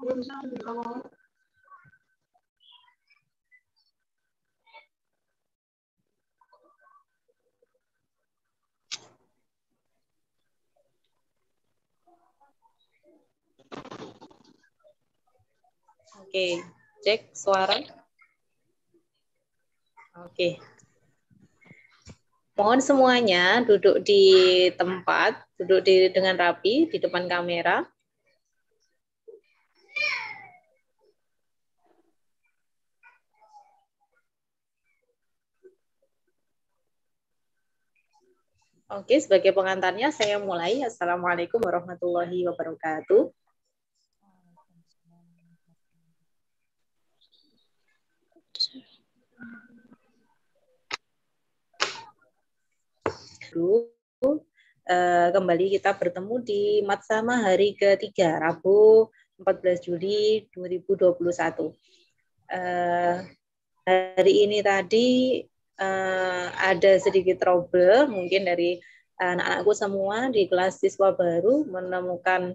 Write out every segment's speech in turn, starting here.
Oke, cek suara. Oke. Mohon semuanya duduk di tempat, dengan rapi di depan kamera. Oke, sebagai pengantarnya saya mulai. Assalamualaikum warahmatullahi wabarakatuh. Kembali kita bertemu di Matsama hari ketiga, Rabu 14 Juli 2021. Hari ini tadi ada sedikit trouble mungkin dari anak-anakku semua di kelas siswa baru menemukan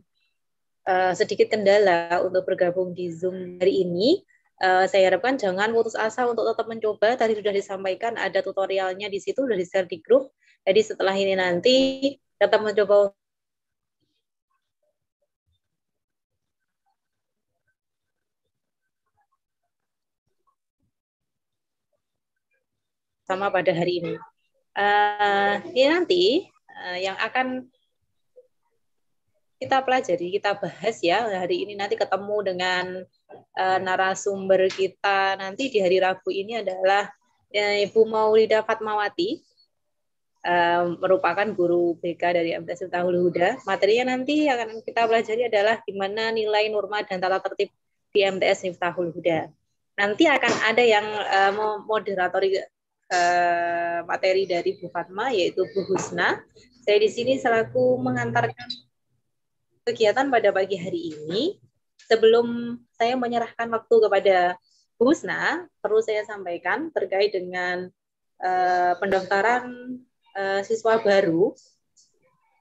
sedikit kendala untuk bergabung di Zoom hari ini. Saya harapkan jangan putus asa untuk tetap mencoba. Tadi sudah disampaikan ada tutorialnya di situ, sudah di-share di grup. Jadi setelah ini nanti tetap mencoba sama pada hari ini. Ini nanti yang akan kita pelajari, kita bahas ya hari ini nanti ketemu dengan narasumber kita nanti di hari Rabu ini adalah Ibu Maulida Fatmawati, merupakan guru BK dari MTS Miftahul Huda. Materinya nanti yang akan kita pelajari adalah gimana nilai norma dan tata tertib di MTS Miftahul Huda. Nanti akan ada yang moderatori materi dari Bu Fatma, yaitu Bu Husna. Saya di sini selaku mengantarkan kegiatan pada pagi hari ini. Sebelum saya menyerahkan waktu kepada Bu Husna, perlu saya sampaikan terkait dengan pendaftaran siswa baru.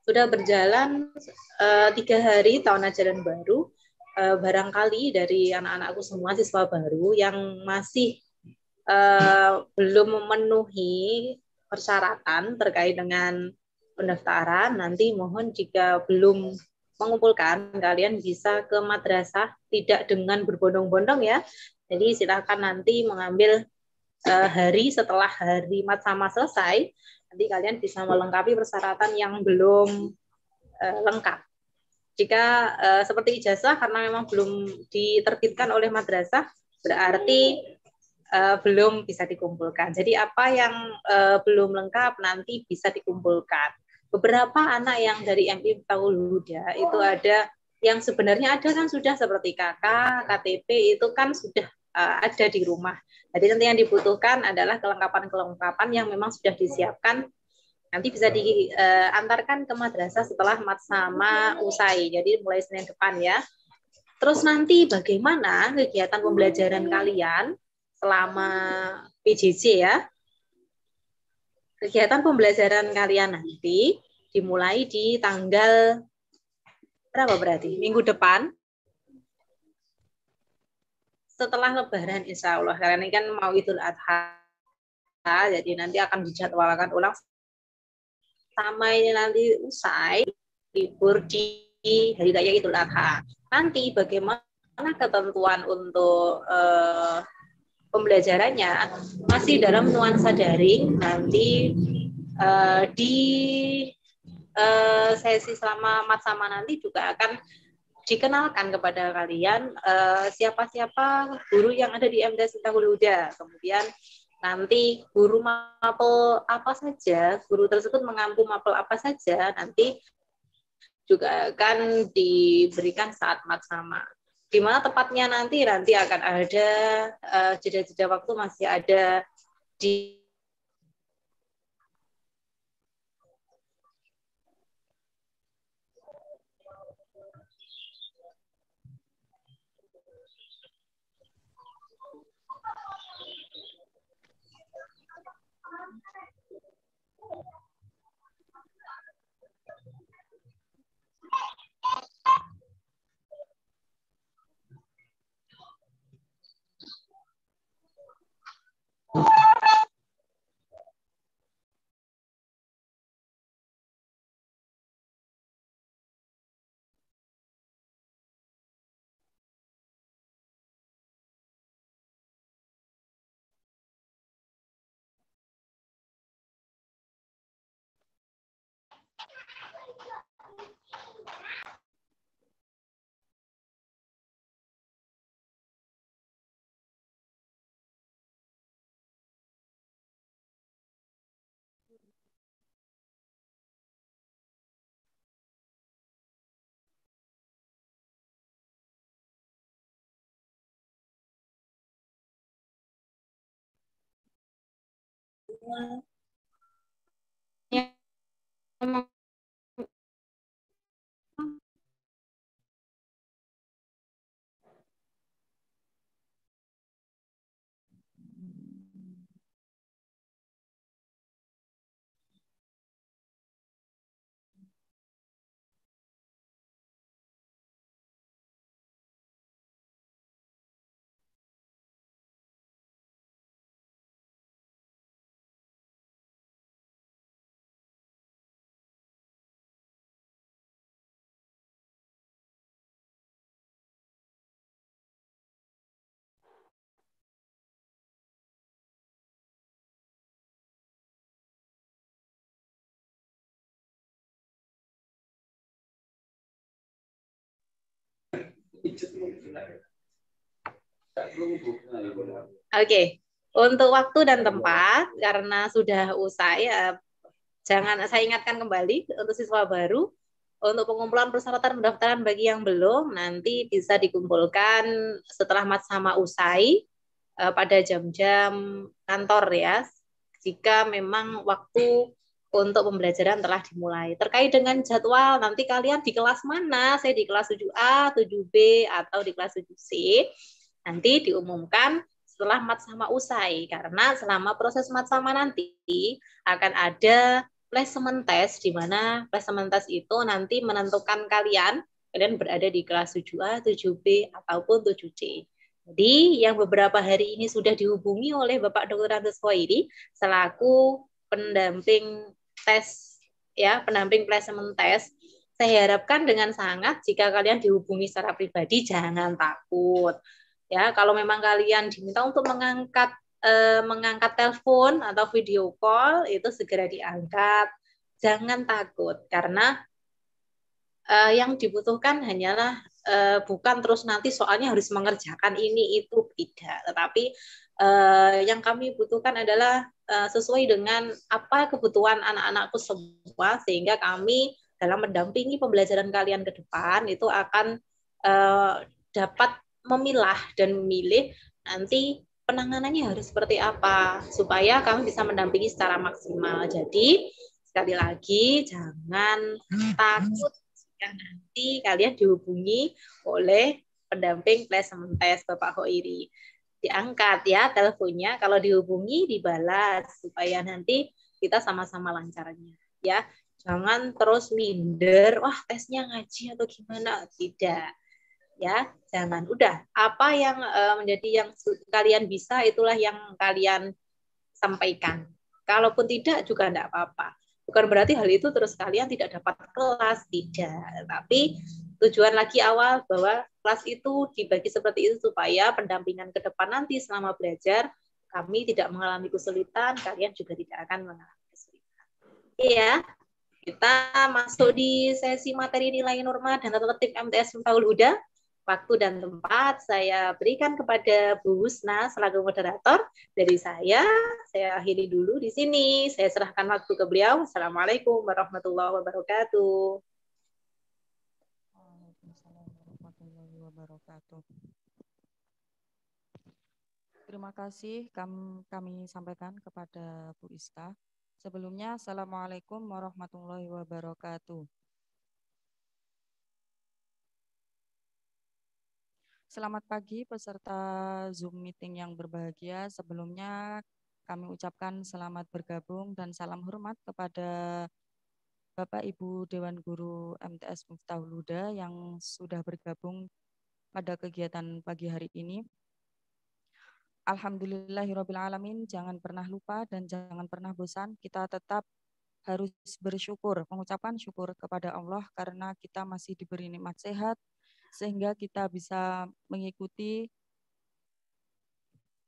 Sudah berjalan 3 hari tahun ajaran baru. Barangkali dari anak-anakku semua siswa baru yang masih belum memenuhi persyaratan terkait dengan pendaftaran, nanti mohon jika belum mengumpulkan, kalian bisa ke madrasah, tidak dengan berbondong-bondong ya. Jadi silakan nanti mengambil hari setelah hari matsama selesai, nanti kalian bisa melengkapi persyaratan yang belum lengkap. Jika seperti ijazah, karena memang belum diterbitkan oleh madrasah, berarti belum bisa dikumpulkan. Jadi apa yang belum lengkap nanti bisa dikumpulkan. Beberapa anak yang dari MI Miftahul Huda itu ada yang sebenarnya ada kan sudah seperti KK, KTP itu kan sudah ada di rumah. Jadi nanti yang dibutuhkan adalah kelengkapan-kelengkapan yang memang sudah disiapkan. Nanti bisa diantarkan ke madrasah setelah matsama usai. Jadi mulai Senin depan ya. Terus nanti bagaimana kegiatan pembelajaran kalian selama PJJ ya? Kegiatan pembelajaran kalian nanti dimulai di tanggal berapa berarti? Minggu depan. Setelah Lebaran insya Allah. Karena ini kan mau Idul Adha. Jadi nanti akan dijadwalkan ulang sama ini nanti usai libur di Hari Raya Idul Adha. Nanti bagaimana ketentuan untuk pembelajarannya masih dalam nuansa daring. Nanti di sesi selama matsama nanti juga akan dikenalkan kepada kalian siapa-siapa guru yang ada di MTS Miftahul Huda. Kemudian nanti guru mapel apa saja, guru tersebut mengampu mapel apa saja, nanti juga akan diberikan saat matsama. Di mana tepatnya nanti akan ada jeda-jeda waktu masih ada di Oke, untuk waktu dan tempat karena sudah usai, jangan saya ingatkan kembali untuk siswa baru untuk pengumpulan persyaratan pendaftaran bagi yang belum nanti bisa dikumpulkan setelah matsama usai pada jam-jam kantor ya. Jika memang waktu untuk pembelajaran telah dimulai. Terkait dengan jadwal, nanti kalian di kelas mana? Saya di kelas 7A, 7B, atau di kelas 7C. Nanti diumumkan setelah matsama usai. Karena selama proses matsama nanti akan ada placement test, di mana placement test itu nanti menentukan kalian berada di kelas 7A, 7B, ataupun 7C. Jadi yang beberapa hari ini sudah dihubungi oleh Bapak Dr. Andes Khoiri selaku pendamping tes ya, pendamping placement test. Saya harapkan dengan sangat jika kalian dihubungi secara pribadi jangan takut. Ya, kalau memang kalian diminta untuk mengangkat telepon atau video call itu segera diangkat. Jangan takut karena yang dibutuhkan hanyalah bukan terus nanti soalnya harus mengerjakan ini itu tidak, tetapi yang kami butuhkan adalah sesuai dengan apa kebutuhan anak-anakku semua sehingga kami dalam mendampingi pembelajaran kalian ke depan itu akan dapat memilah dan memilih nanti penanganannya harus seperti apa supaya kami bisa mendampingi secara maksimal. Jadi sekali lagi jangan takut jika nanti kalian dihubungi oleh pendamping placement test Bapak Khoiri. Diangkat ya teleponnya, kalau dihubungi dibalas supaya nanti kita sama-sama lancarnya ya. Jangan terus minder, wah tesnya ngaji atau gimana, tidak ya, jangan. Udah apa yang menjadi yang kalian bisa itulah yang kalian sampaikan. Kalaupun tidak juga enggak apa-apa. Bukan berarti hal itu terus kalian tidak dapat kelas, tidak. Tapi tujuan lagi awal bahwa kelas itu dibagi seperti itu supaya pendampingan ke depan nanti selama belajar kami tidak mengalami kesulitan, kalian juga tidak akan mengalami kesulitan. Iya, kita masuk di sesi materi nilai norma dan tata tertib MTS Miftahul Huda. Waktu dan tempat saya berikan kepada Bu Husna selaku moderator. Dari saya akhiri dulu di sini. Saya serahkan waktu ke beliau. Assalamualaikum warahmatullahi wabarakatuh. Waalaikumsalam warahmatullahi wabarakatuh. Terima kasih kami sampaikan kepada Bu Ista. Sebelumnya, Assalamualaikum warahmatullahi wabarakatuh. Selamat pagi peserta Zoom meeting yang berbahagia. Sebelumnya kami ucapkan selamat bergabung dan salam hormat kepada Bapak Ibu Dewan Guru MTS Miftahul Huda yang sudah bergabung pada kegiatan pagi hari ini. Alhamdulillahirrabbilalamin, jangan pernah lupa dan jangan pernah bosan. Kita tetap harus bersyukur, mengucapkan syukur kepada Allah karena kita masih diberi nikmat sehat, sehingga kita bisa mengikuti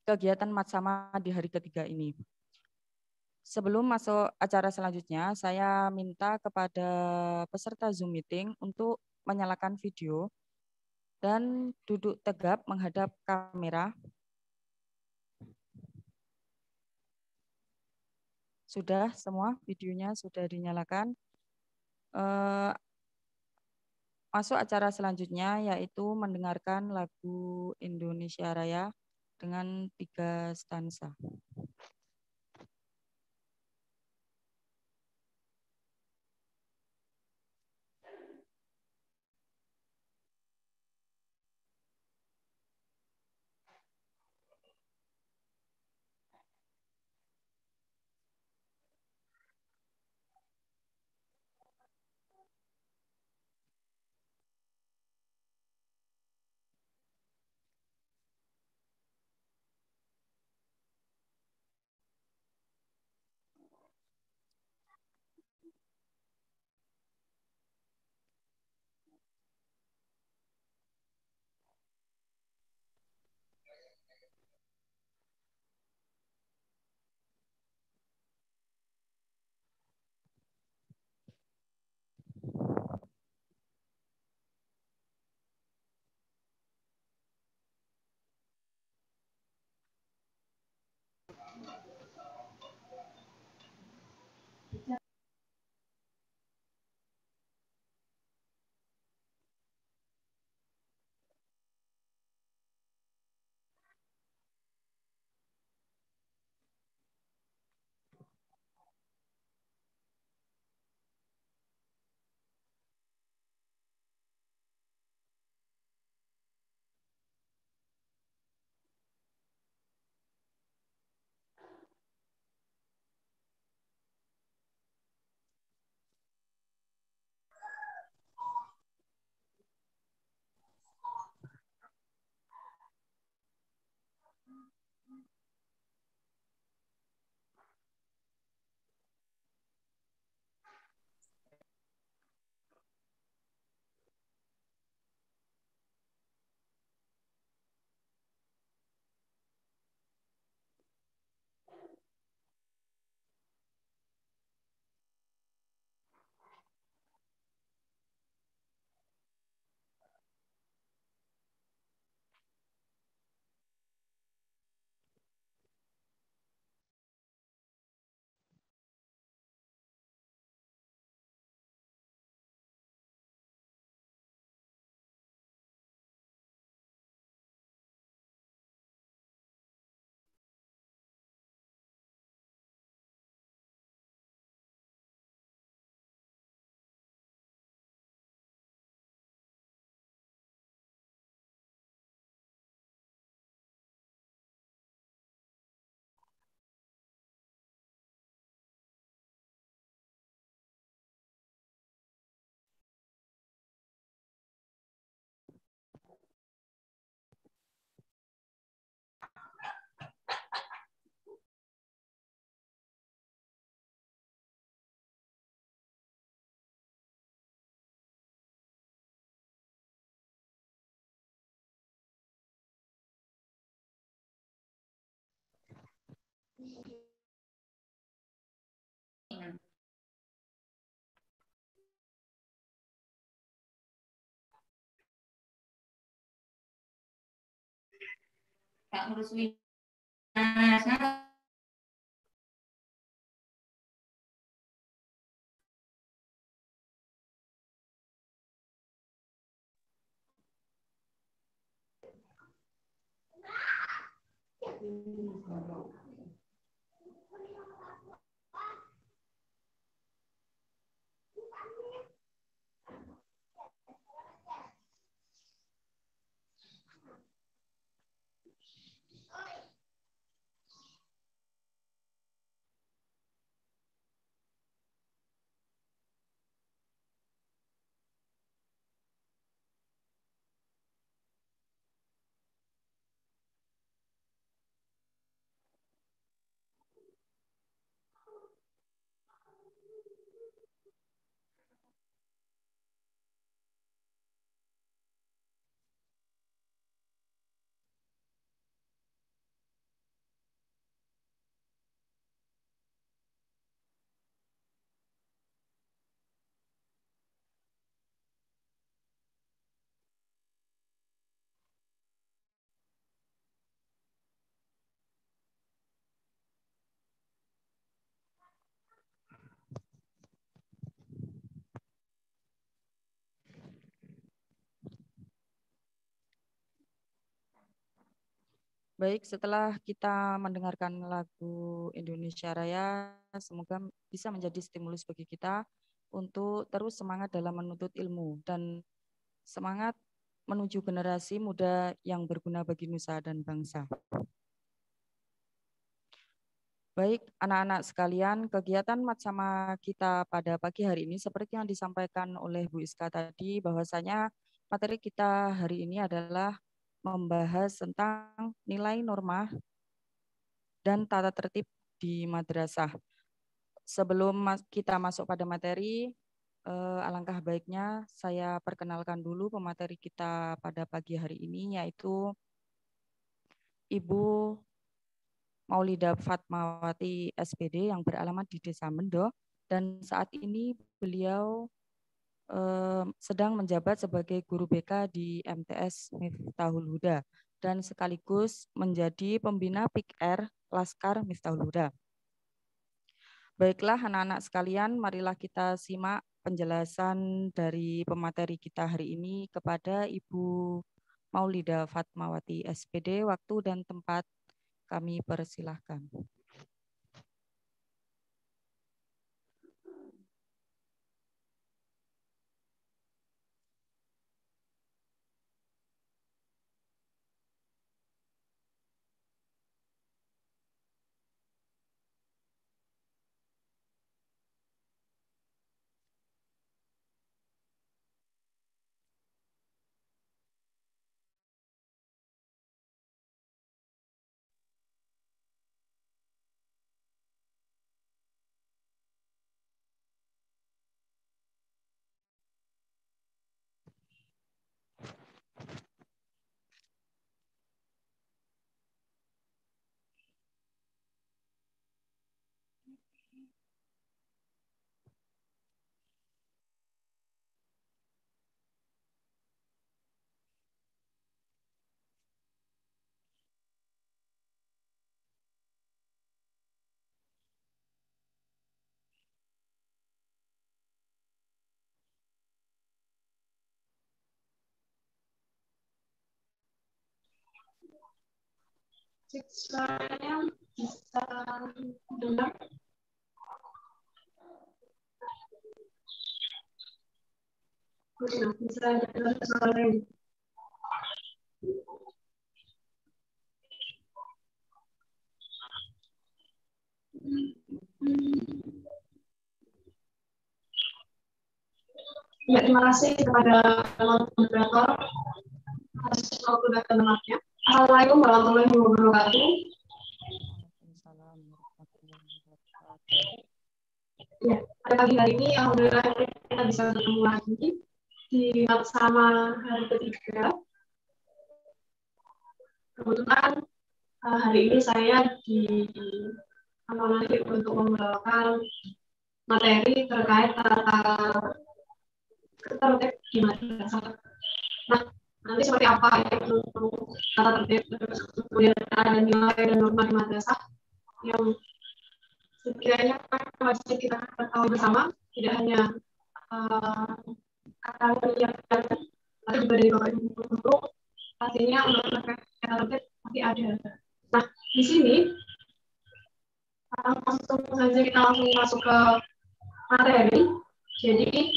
kegiatan matsama di hari ketiga ini. Sebelum masuk acara selanjutnya, saya minta kepada peserta Zoom meeting untuk menyalakan video dan duduk tegap menghadap kamera. Sudah semua videonya sudah dinyalakan. Masuk acara selanjutnya yaitu mendengarkan lagu Indonesia Raya dengan 3 stansa. Kak Nuruswi. Baik, setelah kita mendengarkan lagu Indonesia Raya, semoga bisa menjadi stimulus bagi kita untuk terus semangat dalam menuntut ilmu dan semangat menuju generasi muda yang berguna bagi nusa dan bangsa. Baik, anak-anak sekalian, kegiatan Matsama kita pada pagi hari ini seperti yang disampaikan oleh Bu Iska tadi, bahwasanya materi kita hari ini adalah membahas tentang nilai norma dan tata tertib di madrasah. Sebelum kita masuk pada materi, alangkah baiknya saya perkenalkan dulu pemateri kita pada pagi hari ini, yaitu Ibu Maulida Fatmawati SPD yang beralamat di Desa Mendo, dan saat ini beliau sedang menjabat sebagai guru BK di MTS Miftahul Huda dan sekaligus menjadi pembina PIK-R Laskar Miftahul Huda. Baiklah anak-anak sekalian, marilah kita simak penjelasan dari pemateri kita hari ini kepada Ibu Maulida Fatmawati SPD. Waktu dan tempat kami persilahkan. Suaranya bisa dengar. Bisa dengar suaranya. Ya, terima kasih kepada moderator atas waktu dan tempatnya. Assalamualaikum warahmatullahi wabarakatuh. Ya, pada pagi hari ini alhamdulillah kita bisa bertemu lagi di Matsama hari ketiga. Kebetulan hari ini saya diamanati untuk membawakan materi terkait tata tertib di madrasah. Nah, nanti seperti apa itu tata tertib, kemudian ada nilai dan norma di madrasah yang sekiranya wajib kita ketahui bersama, tidak hanya kata menyiapkan, tapi juga dari Bapak Ibu guru, pastinya untuk terkait tata tertib pasti ada. Nah, di sini langsung saja kita langsung masuk ke materi. Jadi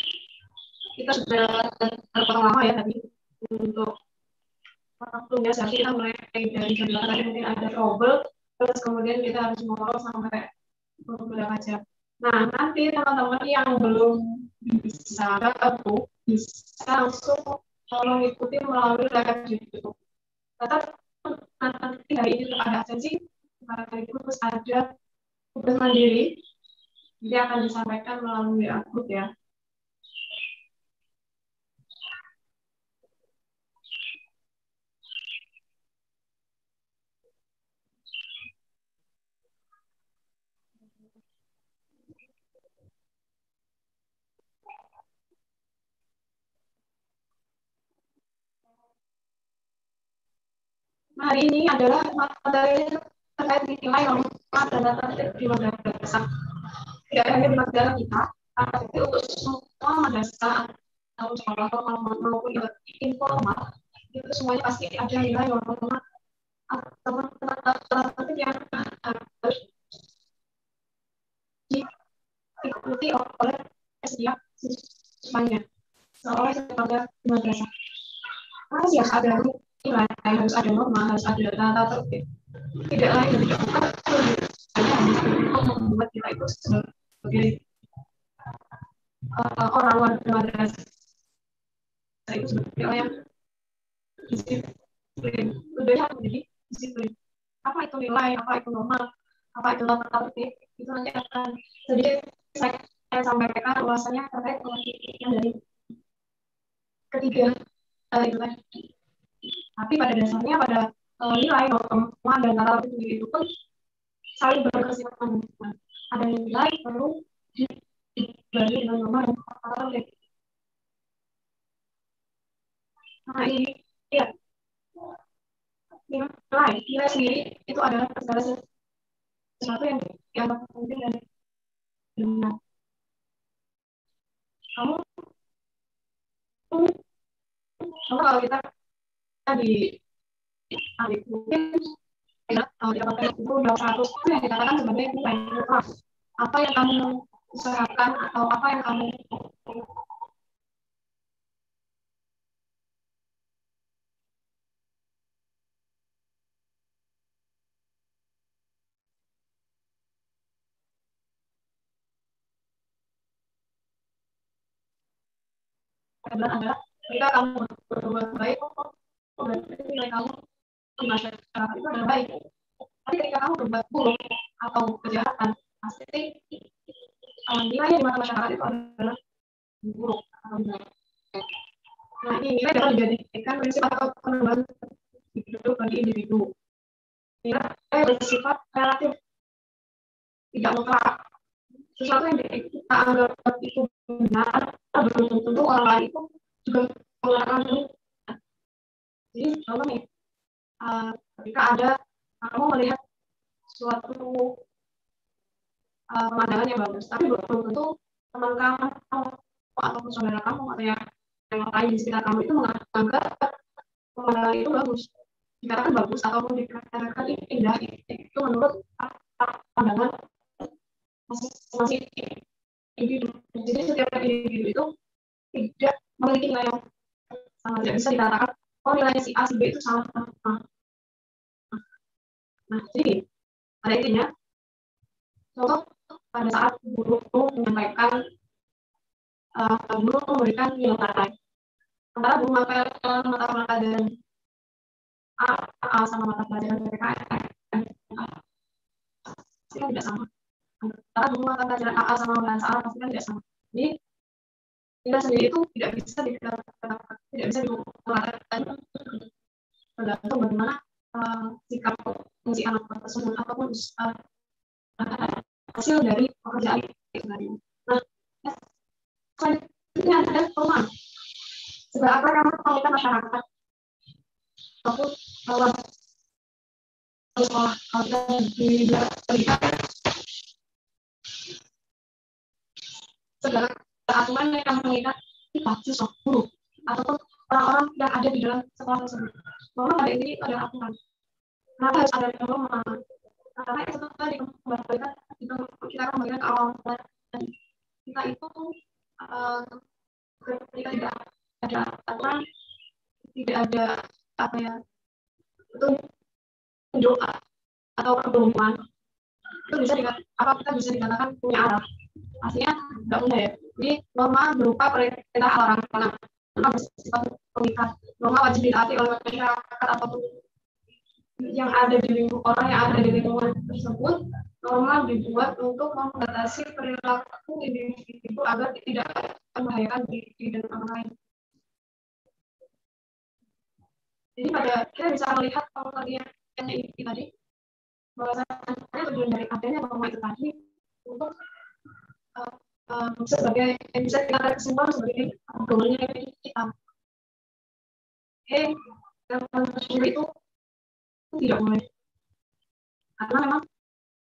kita sudah terpotong lama ya tadi untuk waktunya, jadi kita mulai dari jam 8 tadi mungkin ada trouble, terus kemudian kita harus ngobrol sampai beberapa jam. Nah, nanti teman-teman yang belum bisa gabung bisa langsung mengikuti melalui live di YouTube. Tetap nanti hari ini tetap ada absensi, sekaligus ada tugas mandiri, dia akan disampaikan melalui grup ya. Hari ini adalah materi terkait nilai norma dan data tertib di madrasah. Tidak hanya di madrasah kita, tapi untuk semua madrasah atau sekolah formal maupun informal, itu semuanya pasti ada nilai norma atau harus ada nilai, harus ada norma, harus ada tata tertib. Tidak lain dan tidak bukan hanya membuat kita itu sebagai orang warga madrasah itu sebagai orang yang disiplin. Tujuannya menjadi disiplin. Apa itu nilai, apa itu norma, apa itu tata tertib, itu nanti akan sedikit saya sampaikan ulasannya terkait pengertian dari ketiga itu tadi. Tapi pada dasarnya pada nilai, norma, dan tata tertib itu pun saling berkesinambungan. Ada nilai perlu dibagi dengan norma dan tata tertib. Nah ini ya nilai sendiri itu adalah segala sesuatu yang penting dan benar. Kamu kalau kita di adik mungkin dapatkan itu udah 100 itu yang dikatakan sebagai nilai. Apa yang kamu usahakan atau apa yang kamu adalah ketika kamu berbuat baik, berarti nilai kamu di masyarakat itu adalah baik. Tapi ketika kamu berbuat buruk atau kejahatan, pasti nilai di mata masyarakat itu adalah buruk atau baik. Nah ini nilai dapat dijadikan prinsip atau pengembangan hidup bagi individu. Nilai bersifat relatif, tidak mutlak. Sesuatu yang kita anggap itu benar, belum tentu orang lain itu juga menggunakan itu. Jadi contoh nih, ketika ada kamu melihat suatu pemandangan yang bagus, tapi belum tentu teman kamu atau saudara kamu atau yang lain di sekitar kamu itu menganggap pemandangan itu bagus. Dikatakan bagus ataupun dikatakan indah itu menurut pandangan masing-masing individu. Jadi setiap individu itu tidak memiliki nilai yang sama, tidak bisa dikatakan nilainya si A si B itu sama. Nah jadi pada intinya contoh pada saat guru menyampaikan guru memberikan nilai antara guru mata pelajaran A sama mata pelajaran PPKN pasti kan tidak sama. Antara guru mata pelajaran AA sama bahasa Arab pasti kan tidak sama. Jadi nilai sendiri itu tidak bisa dikatakan, tidak bisa dikatakan tergantung bagaimana sikap si anak tersebut ataupun hasil dari pekerjaan itu tadi. Nah, selanjutnya ada perumahan. Seberapa kamu mengalihkan masyarakat ataupun kalau sekolah di pendidikan segala aturan yang kamu mengikat kita siswa guru ataupun orang-orang yang ada di dalam sekolah tersebut. Norma pada ini adalah aturan. Kenapa harus ada norma? Karena itu tadi kembalikan kita kembalikan ke awal dan kita itu ketika tidak ada aturan, tidak ada apa ya itu doa atau pertemuan itu bisa kita bisa dikatakan punya arah. Aslinya nggak punya ya. Jadi norma berupa perintah orang karena bersifat pengikat. Norma wajib ditaati oleh masyarakat ataupun yang ada di lingkungan orang yang ada di lingkungan tersebut. Norma dibuat untuk membatasi perilaku individu agar tidak membahayakan diri dan orang lain. Jadi kita bisa melihat pengertian ini tadi bahwasanya tujuan dari adanya norma itu tadi untuk sebagai yang bisa kita tarik kesimpulan sebagai domainnya kita. Yang mencuri itu tidak boleh karena memang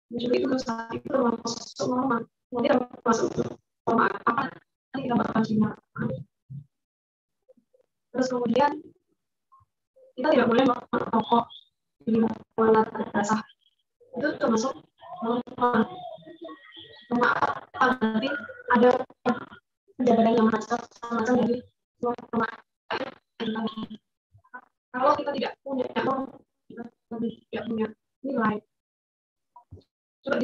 mencuri itu dosa, itu termasuk norma. Nanti termasuk norma apa nanti kita bakal cina. Terus kemudian kita tidak boleh merokok di mana basah. Itu termasuk norma. Nanti ada penjagaan yang macam dari norma kalau kita tidak punya kita tidak punya nilai, coba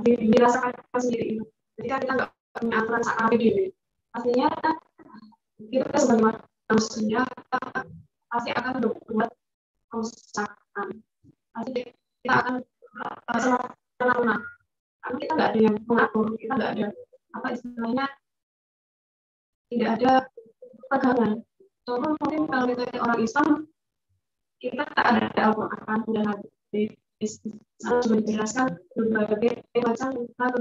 dirasakan sendiri itu. Ketika kita nggak punya aturan APBD, artinya kita sebagai manusia pasti akan berbuat kerusakan. Pasti kita akan karena kita nggak ada yang mengatur, kita nggak ada apa istilahnya, tidak ada pegangan. Contoh mungkin kalau kita orang Islam, kita tak ada Al-Quran dan hadis. Sana sudah dijelaskan berbagai macam tentang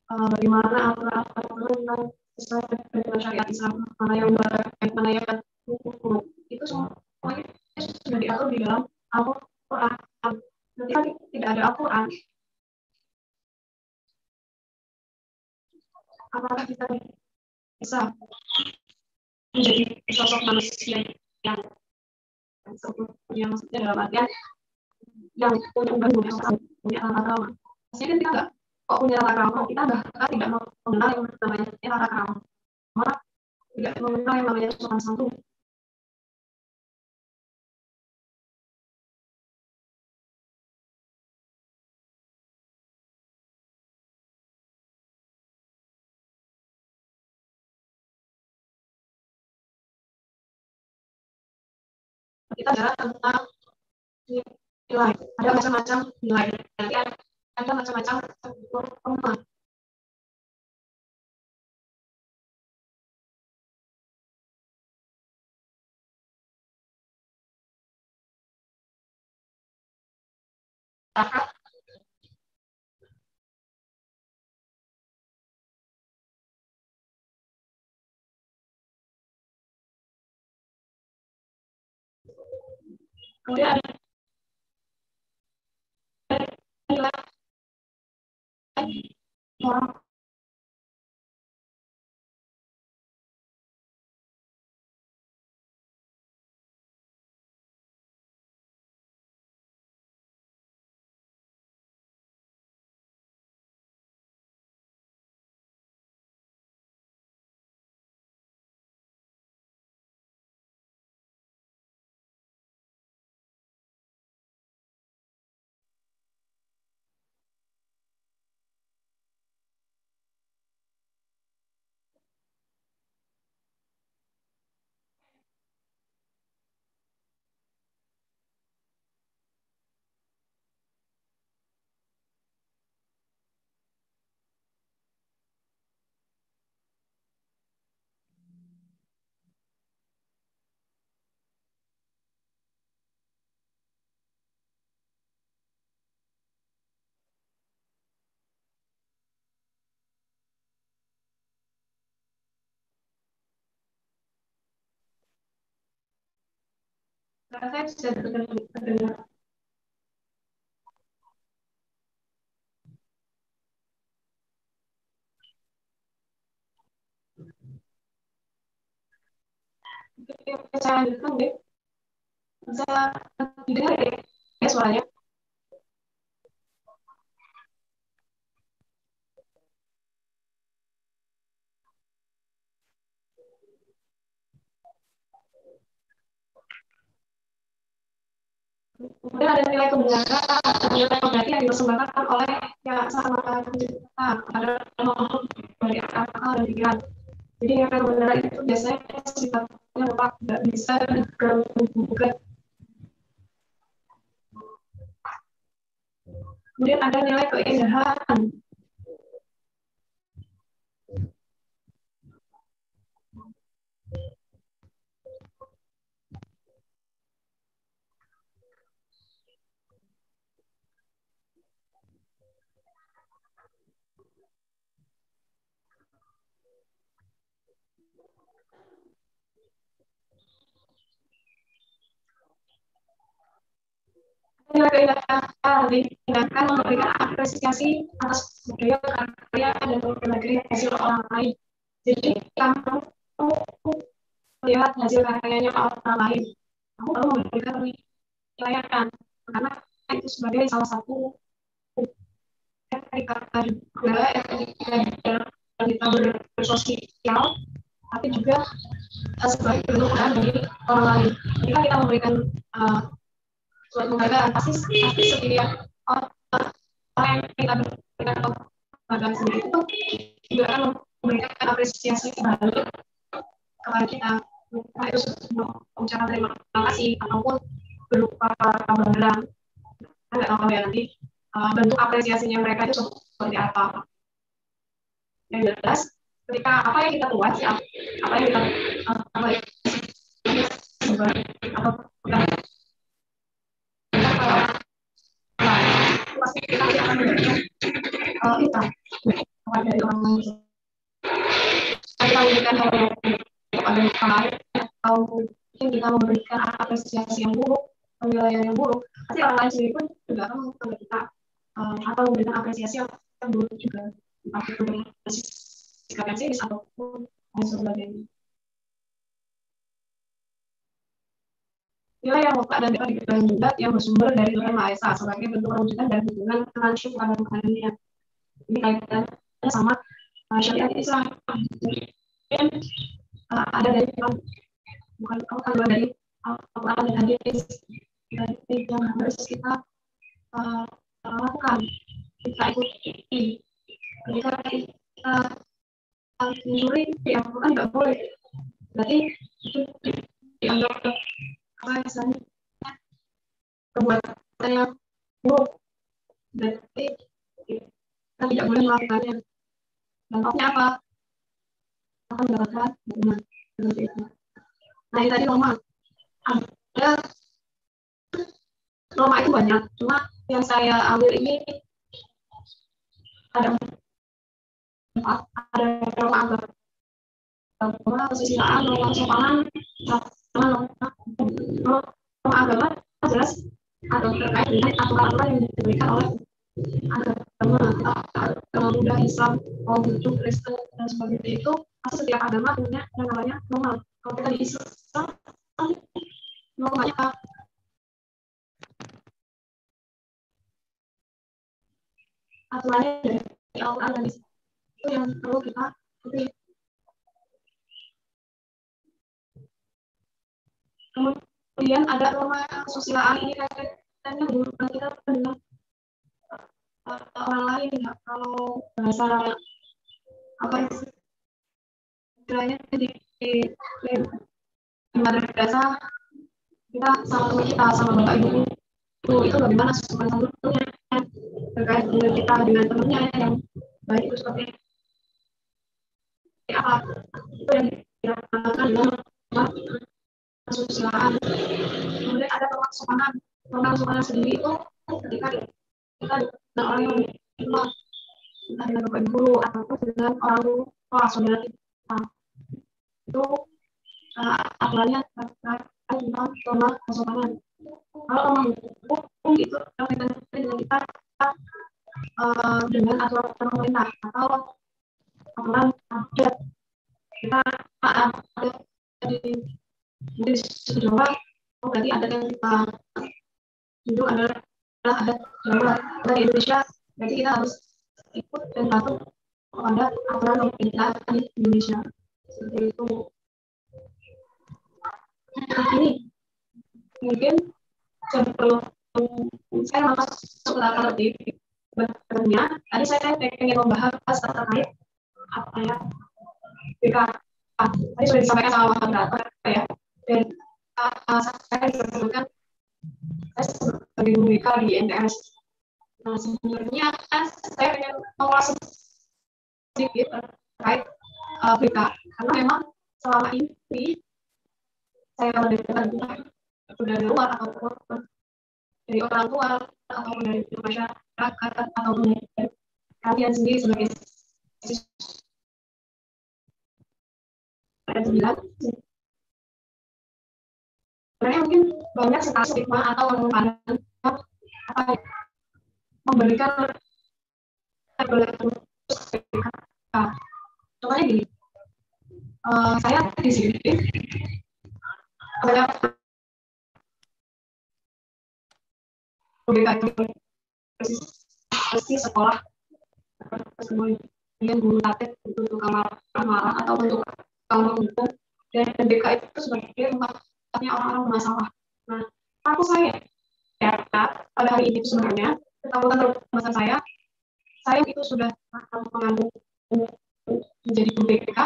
bagaimana aturan tentang sesuai dengan syariat Islam, mana yang baik, mana yang buruk. Itu semuanya sudah diatur di dalam Al-Quran. Nanti kan tidak ada Al-Quran, apakah kita bisa menjadi sosok manusia yang yang maksudnya dalam artian yang punya tata krama. Maksudnya kan kita nggak kok punya tata krama, kita bahkan tidak mengenal yang namanya tata krama, malah tidak mengenal yang namanya sopan santun. Kita bicara tentang nilai, ada macam-macam nilai, nanti ada macam-macam norma. Kemudian ada nilai moral. Karena saya bisa terdengar. Saya dengar deh, bisa didengar ya suaranya. Kemudian ada nilai kebenaran, nilai pengganti yang dipersembahkan oleh yang sama pencipta ada dari akal dan pikiran. Jadi nilai kebenaran itu biasanya sifatnya mutlak, tidak bisa diganggu-gugat. Kemudian ada nilai keindahan. Nilai keindahan memberikan apresiasi atas budaya, karya, dan berbagai hasil orang lain. Jadi kamu melihat hasil karyanya orang lain, kamu perlu memberikan penilaian, karena itu sebagai salah satu etika juga, etika dalam kita bersosial, tapi juga sebagai bentuk penghargaan bagi orang lain. Jika kita memberikan suatu penghargaan, pasti setiap orang yang kita berikan penghargaan sendiri itu juga akan memberikan apresiasi balik kepada kita. Nah, itu sebuah ucapan terima kasih ataupun berupa barang. Nggak tahu ya nanti bentuk apresiasinya mereka itu seperti apa. Yang jelas, ketika apa yang kita buat, apa yang kita pasti kita akan memberikan kita dari orang lain. Kita memberikan kepada orang lain, atau mungkin kita memberikan apresiasi yang buruk, penilaian yang buruk, pasti orang lain sendiri pun juga akan kepada kita atau memberikan apresiasi yang buruk juga, entah itu dengan sikap yang sinis ataupun lain sebagainya. Nilai yang mutlak dan dapat diperlanjutkan yang bersumber dari Tuhan Maha Esa sebagai bentuk perwujudan dan hubungan langsung pada makhluknya. Ini kaitannya sama syariat Islam. Dan ada dari bukan dari Al-Quran dan hadis yang harus kita lakukan, kita ikuti. Ketika kita mencuri, ya bukan nggak boleh. Berarti itu dianggap apa misalnya perbuatan yang buruk. Berarti kita tidak boleh melakukannya. Dampaknya apa? Akan mendapatkan hukuman seperti itu. Nah, ini tadi Roma. Ada Roma itu banyak, cuma yang saya ambil ini ada 4. Ada Roma agama, kesusilaan, Roma kesopanan, Roma agama jelas atau terkait dengan aturan-aturan yang diberikan oleh agama Buddha, Islam, Hindu, Kristen dan sebagainya. Itu setiap agama punya yang namanya norma. Kalau kita di Islam, normanya apa? Aturannya dari Al-Quran dan itu yang perlu kita ikuti. Kemudian ada norma kesusilaan, ini kaitannya hubungan kita dengan orang lain. Ya. Kalau bahasa apa istilahnya di madrasah kita sama teman kita, sama bapak ibu itu bagaimana sopan santunnya terkait dengan kita dengan temannya yang baik itu seperti apa, itu yang dirasakan dalam kesusilaan. Kemudian ada kesopanan. Kesopanan sendiri itu ketika kita dengan orang yang kita entah dengan bapak ibu guru ataupun dengan orang tua saudara kita, itu aturannya terkait tentang norma kesopanan. Kalau norma hukum itu kaitannya dengan kita dengan aturan pemerintah atau aturan adat. Kita ada di Jawa, berarti adat yang kita hidup adalah adat Jawa. Dan di Indonesia, berarti kita harus ikut dan patuh kepada aturan pemerintah di Indonesia. Seperti itu. Ini mungkin sebelum saya masuk ke latar di berikutnya, tadi saya ingin membahas terkait apa ya BK. Tadi sudah disampaikan sama Pak Moderator ya, dan saya disebutkan saya sebagai guru BK di MTS. Nah, sebenarnya saya ingin mengulas sedikit terkait BK, karena memang selama ini saya mendapatkan dari luar ataupun dari orang tua ataupun dari masyarakat ataupun dari kalian sendiri sebagai siswa. Sebenarnya mungkin banyak stigma atau orang memberikan contohnya gini, saya di sini pasti sekolah kemudian guru tatip untuk kamar atau untuk kaum hukum, dan BK itu sebagai tempatnya orang-orang bermasalah. Nah, aku saya pada hari ini sebenarnya ketakutan terbesar saya itu sudah mengambil menjadi BK,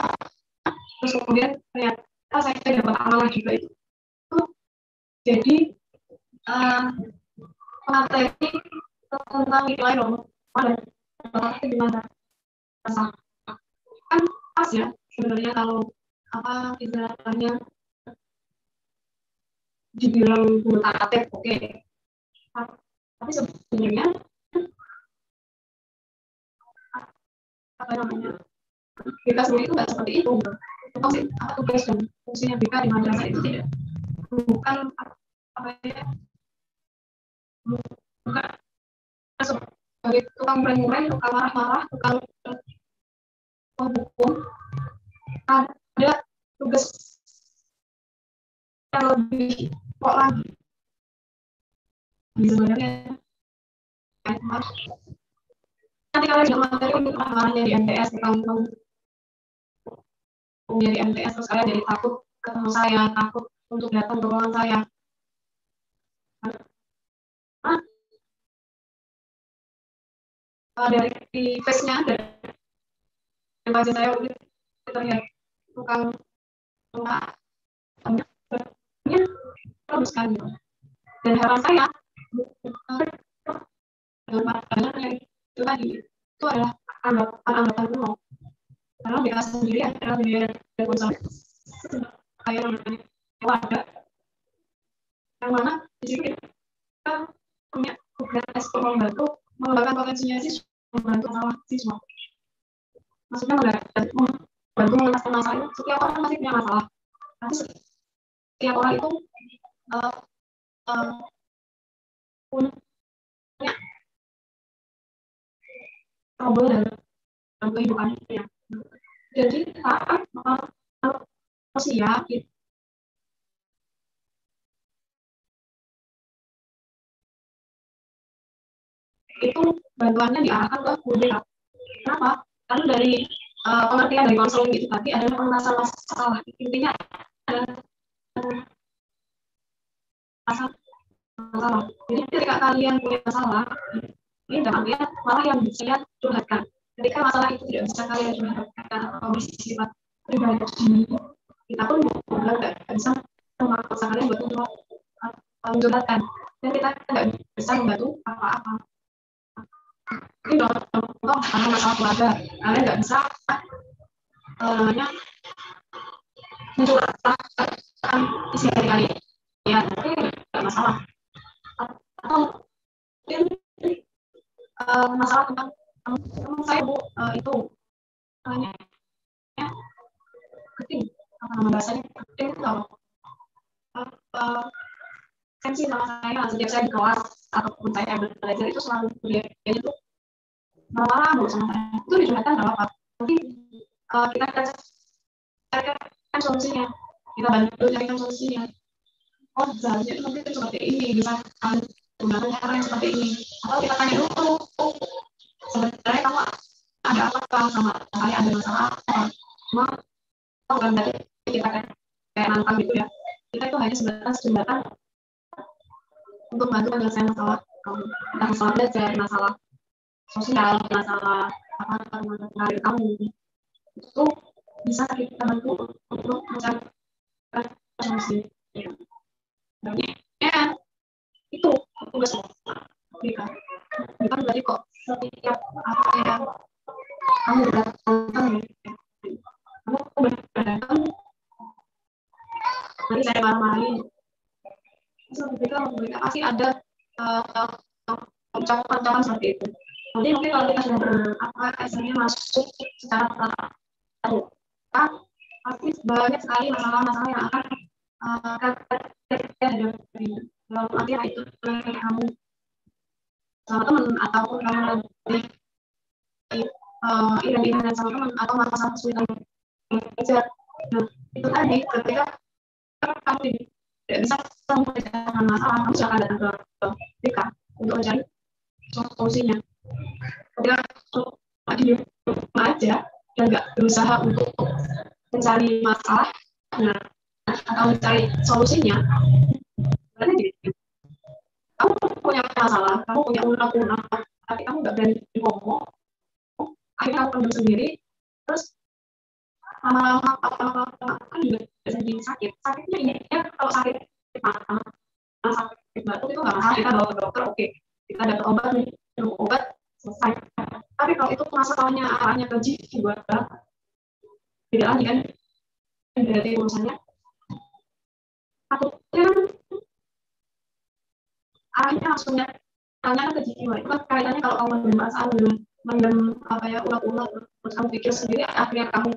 terus kemudian ternyata saya dapat amanah juga itu. Jadi materi tentang nilai norma dan gimana kan pas ya sebenarnya kalau apa istilahnya dibilang mutatif oke. Tapi sebenarnya apa namanya kita sendiri itu nggak seperti itu. Tugas dan fungsinya BK di madrasah itu tidak bukan apa ya bukan sebagai tukang murah-murah, tukang marah-marah, tukang hukum. Ada tugas yang lebih kok lagi sebenarnya nanti kalau ada materi untuk marahnya di MTS kamu dari MTS terus kalian jadi takut ketemu saya, takut untuk datang ke ruangan saya. Dari face-nya dari wajah saya udah terlihat tukang bagus sekali. Dan harapan saya itu tadi itu adalah anggapan kuno. Karena BK sendiri adalah biaya dan usaha kayak ada yang mana di sini kita punya tugas membantu mengembangkan potensinya siswa, membantu masalah siswa. Maksudnya membantu mengatasi masalah itu. Setiap orang masih punya masalah, tapi setiap orang itu punya trouble dalam kehidupannya. Jadi saat manusia itu bantuannya diarahkan ke budaya. Kenapa? Karena dari pengertian dari konseling itu tadi adalah pengentasan masalah. Intinya adalah masalah. Jadi ketika kalian punya masalah, ini dalam artian malah yang bisa curhatkan. Ketika masalah itu tidak bisa kalian curhatkan atau bersifat pribadi, kita pun nggak bisa memaksa kalian buat mencurhatkan. Dan kita nggak bisa membantu apa-apa. Ini contoh karena masalah keluarga, kalian nggak bisa namanya mencurhatkan isi hati kalian. Ya, tapi nggak masalah. Atau mungkin masalah tentang saya bu itu hanya keting apa nama bahasanya keting kalau sensi sama saya sejak saya di kelas ataupun saya belajar itu selalu dia itu malah bu sama saya itu dicurhatkan nggak apa-apa nanti kita carikan solusinya kita bantu carikan solusinya oh seharusnya itu mungkin seperti ini bisa gunakan cara yang seperti ini atau kita tanya dulu sebenarnya kamu ada apa sama saya ada masalah apa cuma bukan dari kita kayak nantang gitu ya kita itu hanya sebatas jembatan untuk bantu menyelesaikan masalah entah masalah belajar masalah sosial masalah karir kamu itu bisa kita bantu untuk mencari solusi ya itu tugas mereka bukan berarti kok setiap apa yang kamu datang kamu berdatang nanti saya marah-marahin mereka pasti ada ucapan seperti itu nanti mungkin kalau kita sudah istilahnya masuk secara terbuka pasti banyak sekali masalah-masalah yang akan terjadi dalam artian itu kamu sama teman ataupun kamu lagi iran-iran sama teman atau masalah kesulitan belajar. Nah, itu tadi ketika kamu tidak bisa menyelesaikan masalah, kamu akan datang ke BK untuk mencari solusinya. Ketika cuma di rumah aja dan nggak berusaha untuk mencari masalah atau mencari solusinya, berarti kamu punya masalah, kamu punya unek-unek, tapi kamu nggak berani ngomong, akhirnya kamu pendam sendiri, terus lama-lama kan juga jadi sakit. Sakitnya ini ya, kalau sakit mata, sakit batuk itu nggak masalah, kita bawa ke dokter, oke, kita dapat obat, minum obat, selesai. Tapi kalau itu masalahnya arahnya ke jiwa, tidak lagi kan, berarti urusannya takutnya arahnya langsungnya tanya ke jiwa. Itu kan kaitannya kalau kamu mendem perasaan, mendem apa ya, ulang-ulang, terus kamu pikir sendiri, akhirnya kamu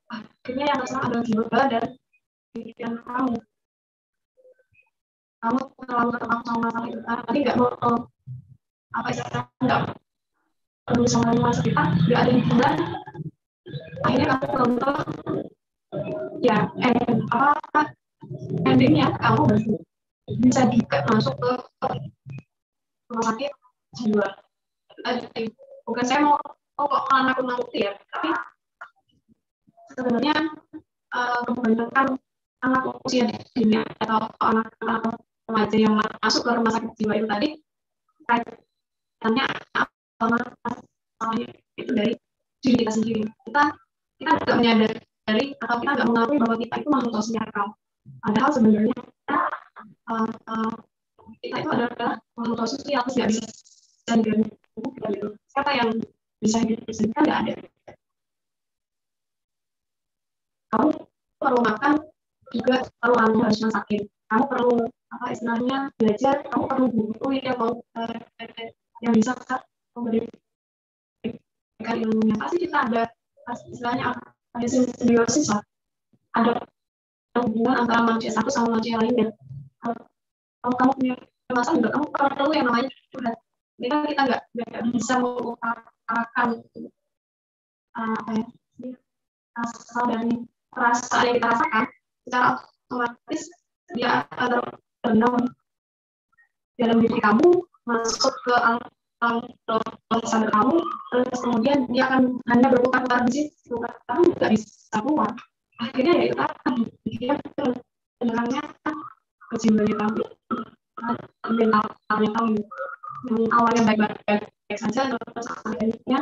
akhirnya yang masalah adalah jiwa dan pikiran kamu terlalu terpaku sama masalah itu, tapi nggak mau apa istilahnya, nggak perlu sama masalah kita, nggak ada hiburan, akhirnya kamu nonton ya endingnya kamu bisa juga masuk ke rumah sakit jiwa. Bukan saya mau kok nakut-nakuti ya, tapi sebenarnya kebanyakan anak usia dini atau anak-anak remaja yang masuk ke rumah sakit jiwa itu tadi kaitannya masalahnya itu dari diri kita sendiri. Kita nggak menyadari atau kita nggak mengakui bahwa kita itu makhluk sosial. Padahal sebenarnya kita itu adalah makhluk sosial, nggak bisa sendiri. Siapa yang bisa hidup sendiri? Nggak ada. Kamu perlu makan juga, perlu kamu harus masakin. Kamu perlu apa istilahnya belajar, kamu perlu buku yang bisa memberikan ilmunya. Pasti kita ada istilahnya ada simbiosis lah, ada hubungan antara manusia satu sama manusia lainnya. Kalau kamu punya masalah juga, kamu perlu yang namanya curhat. Kita nggak bisa mengutarakan apa ya, asal dari perasaan yang kita rasakan, secara otomatis dia akan terbenam dalam diri kamu, masuk ke alam sadar kamu, terus kemudian dia akan hanya berputar-putar di situ, kamu nggak bisa keluar. Akhirnya ya itu tadi, dia cenderungnya kejiwaan kamu, mental kamu yang awalnya baik-baik saja, terus akhirnya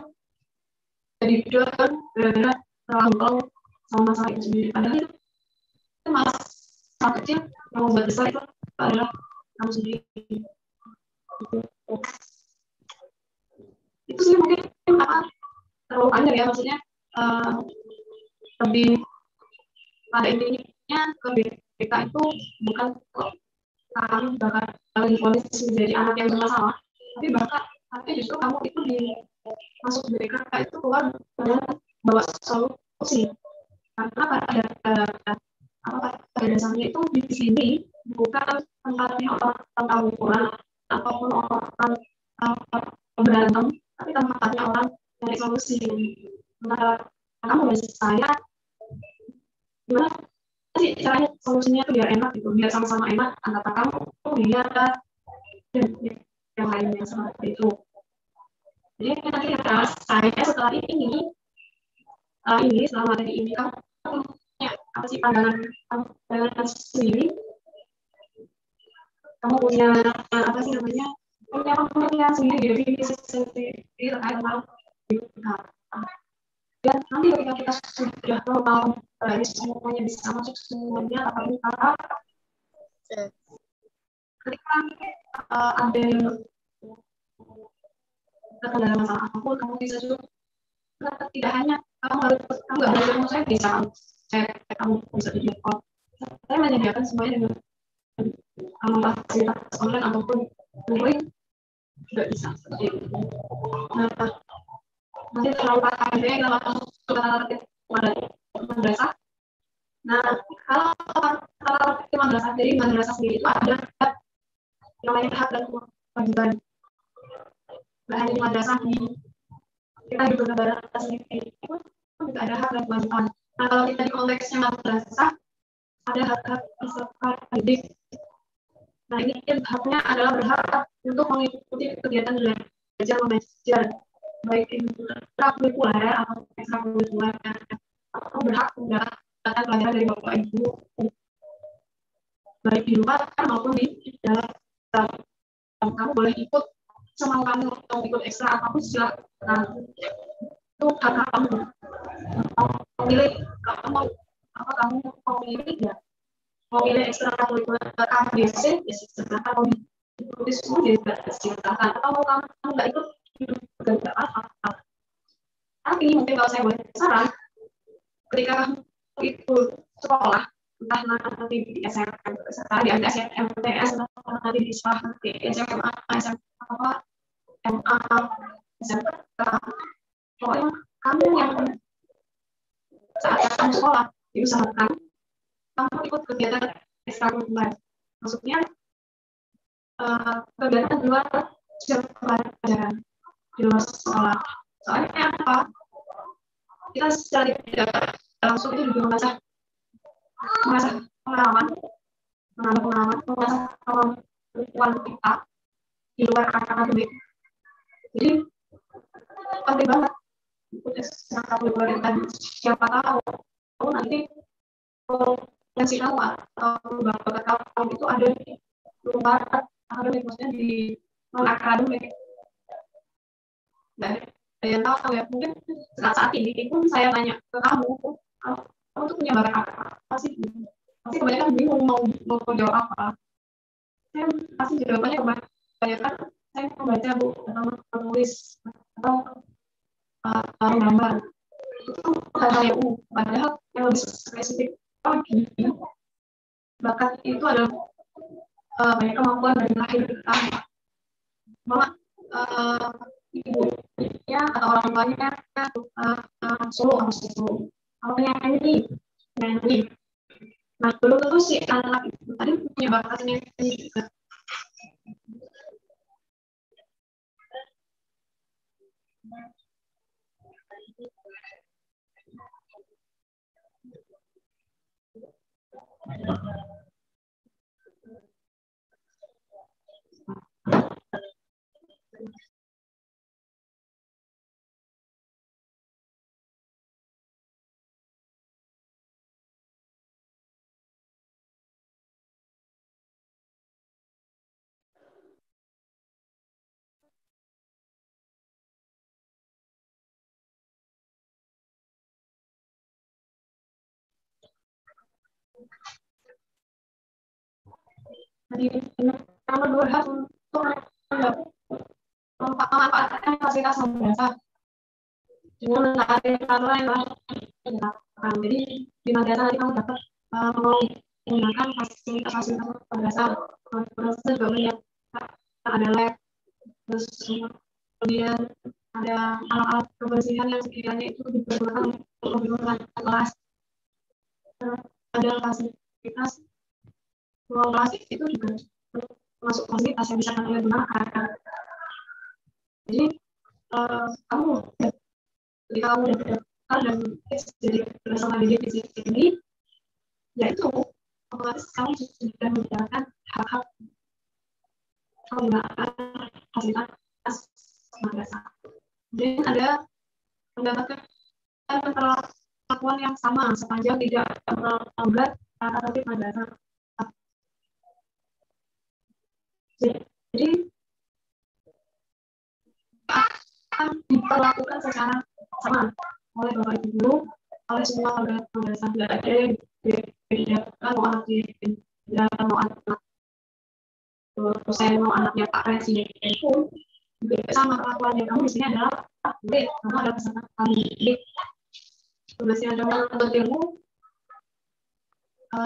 jadi video kan gara-gara terlalu sama masalah itu sendiri. Padahal itu masalah kecil yang membuat besar itu adalah kamu sendiri. Itu sih mungkin apa terlalu panjang ya, maksudnya lebih pada intinya ke BK itu bukan kamu bakal divonis menjadi anak yang bermasalah, tapi justru kamu itu masuk BK itu keluar dengan bawa solusi. Karena pada dasarnya itu di sini bukan tempatnya orang tawuran ataupun orang berantem, tapi tempatnya orang dari solusi. Sementara kamu dan saya, gimana sih caranya solusinya itu biar enak gitu, biar sama-sama enak antara kamu, dia dan yang lainnya seperti itu. Jadi nanti kita saya setelah ini selama dari ini kamu punya apa sih pandangan sendiri, kamu punya apa sih namanya, punya pengertian sendiri, definisi sendiri terkait hal itu. Dan nanti ketika kita sudah tahu ini semuanya bisa masuk semuanya, ketika ada kendala masalah apapun, kamu bisa juga tidak hanya kamu nggak boleh ketemu saya, bisa kamu bisa video call. Saya menyediakan semuanya dengan fasilitas online ataupun luring juga bisa seperti itu. Nah, nanti terlalu pakai kalau kamu sudah terlatih madrasah. Nah, kalau terlatih madrasah, jadi madrasah sendiri itu ada yang namanya hak dan kewajiban. Nggak hanya di madrasah, kita di negara sendiri itu juga ada hak dan kewajiban. Nah, kalau kita di konteksnya madrasah, ada hak-hak peserta didik. Nah, ini haknya adalah berhak untuk mengikuti kegiatan belajar mengajar, baik itu ekstrakurikuler atau ekstrakurikuler kamu berhak mendapatkan pelajaran dari bapak ibu baik di luar maupun di dalam. Kamu boleh ikut semau kamu, mau ikut ekstra apapun silakan. Itu karena kamu mau pilih, kamu mau pilih ya, mau pilih ekstra kurikuler KBC ya silakan, mau ikuti semua ya silakan. Atau kamu nggak ikut juga nggak apa-apa. Tapi mungkin kalau saya boleh saran, ketika kamu ikut sekolah, entah nanti di SMK, di MTS, nanti di sekolah, nanti SMA, SMA, SMK, pokoknya kamu yang saat kamu sekolah diusahakan kamu ikut kegiatan ekstrakurikuler. Maksudnya kegiatan di luar jam pelajaran, di luar sekolah. Soalnya apa? Kita secara tidak langsung itu juga mengasah pengalaman, mengasah kemampuan kita di luar akademik. Jadi penting banget ikut ekstrakurikuler dan siapa tahu nanti potensi kamu atau bakat kamu itu ada di luar akademik, maksudnya di non akademik. Dan yang tahu ya, mungkin saat ini pun saya tanya ke kamu tuh punya bakat apa sih? Pasti kebanyakan bingung mau jawab apa. Saya pasti jawabannya kebanyakan saya membaca buku atau menulis atau menggambar. Itu hal yang padahal yang lebih spesifik lagi, bakat itu adalah banyak kemampuan dari lahir kita. Malah ibunya atau orang tuanya solo harus solo, awalnya nyanyi. Nah belum tentu si anak itu tadi punya bakat nyanyi juga. Jadi kalau berhak untuk memanfaatkan fasilitas bahasa dengan menarik aturan yang dilakukan. Jadi di madrasah nanti kamu dapat menggunakan fasilitas bahasa, terus juga melihat ada lab, terus kemudian ada alat-alat kebersihan yang sekiranya itu dipergunakan untuk menggunakan kelas. Ada fasilitas ruang kelas itu juga masuk fasilitas yang bisa kalian gunakan. Jadi kamu ketika kamu udah berdaftar dan jadi bersama di divisi ini, yaitu otomatis kamu sudah menggunakan hak-hak penggunaan fasilitas madrasah. Dan ada mendapatkan perlakuan yang sama sepanjang tidak melanggar tata tertib madrasah. Jadi akan diperlakukan secara sama oleh bapak ibu guru, oleh semua madrasah. Tidak ada yang dibedakan mau anak dibedakan mau anak dosen mau anaknya Pak Presiden pun juga sama perlakuannya. Kamu di sini adalah murid, kamu adalah peserta didik. Tugasnya adalah menuntut ilmu.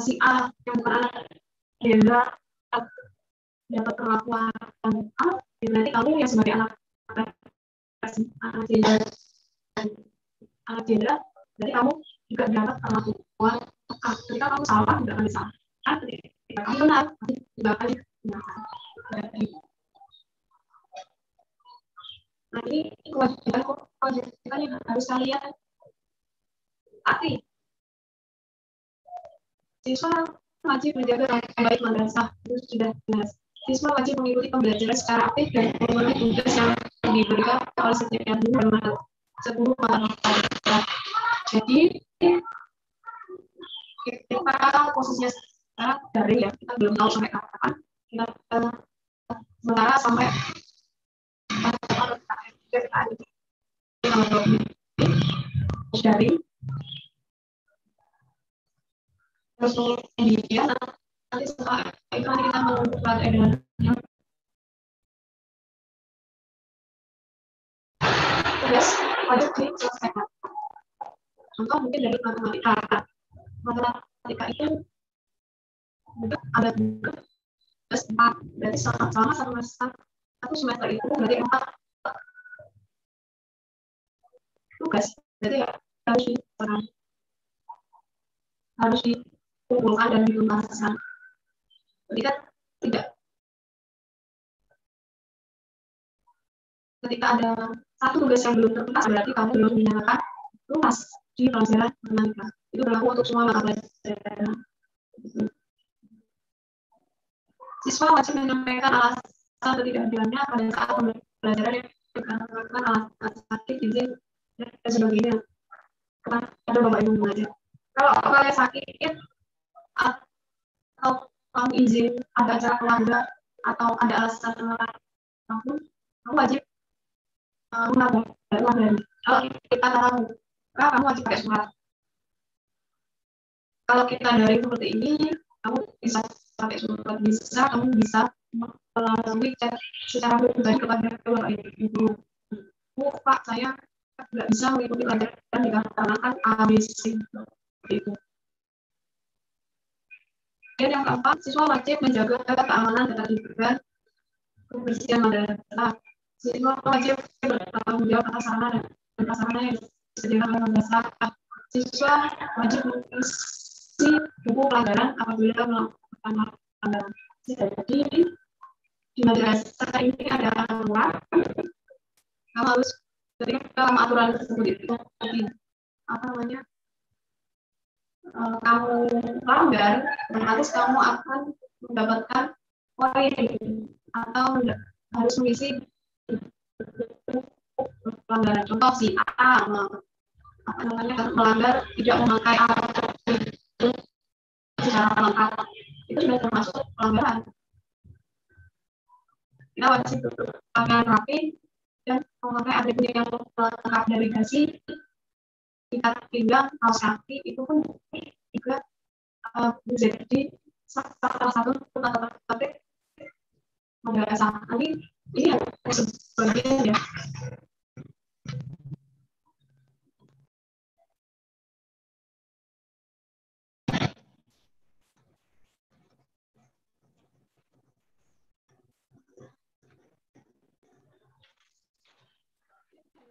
Si A yang bukan anak dia dapat perlakuan A, berarti kamu yang sebagai anak jenderal, berarti kamu juga dapat perlakuan A. Ketika kamu salah, juga akan disalah. Ketika kamu benar, juga akan dibenarkan. Nah ini kewajiban yang harus kalian taati. Siswa wajib menjaga baik madrasah, itu sudah jelas. Siswa wajib mengikuti pembelajaran secara aktif dan memenuhi tugas yang diberikan oleh setiap guru dan guru mata pelajaran. Jadi kita posisinya sekarang dari ya, kita belum tahu sampai kapan. Kita sementara sampai dari terus kemudian nanti setelah itu nanti kita mengumpulkan surat edaran tugas wajib diselesaikan. Contoh mungkin dari matematika itu ada plus 4, berarti selama satu semester itu berarti 4 tugas, berarti harus dikumpulkan dan dituntaskan. Jadi kan tidak, ketika ada satu tugas yang belum tertuntas berarti kamu belum dinyatakan tuntas di pelajaran matematika. Itu berlaku untuk semua mata pelajaran. Siswa wajib menyampaikan alasan ketidakhadirannya pada saat pembelajaran yang dikarenakan alasan sakit, izin, dan sebagainya kepada Bapak Ibu mengajar. Kalau kalian sakit atau kamu izin ada acara keluarga atau ada alasan kamu wajib mengabarin. Kalau kita tahu, kamu wajib pakai surat. Kalau kita dari seperti ini, kamu bisa pakai surat, kamu bisa melalui chat secara pribadi kepada Bapak Ibu. Pak, saya nggak bisa mengikuti pelajaran dikarenakan ABC itu. Dan yang keempat, siswa wajib menjaga keamanan data dan kebersihan madrasah. Siswa wajib bertanggung jawab atas sarana dan prasarana yang disediakan oleh madrasah. Siswa wajib mengisi buku pelajaran apabila melakukan pelanggaran. Jadi di madrasah ini ada aturan, kamu harus ketika dalam aturan tersebut itu apa namanya, kamu melanggar, otomatis kamu akan mendapatkan poin atau harus mengisi pelanggaran. Contoh si A apa namanya, melanggar tidak memakai alat secara lengkap, itu sudah termasuk pelanggaran. Kita wajib pakaian rapi dan memakai atribut yang lengkap dari dasi, ikat pinggang, kaos kaki, itu pun juga menjadi salah satu tata madrasah. Nanti ini sebagian ya.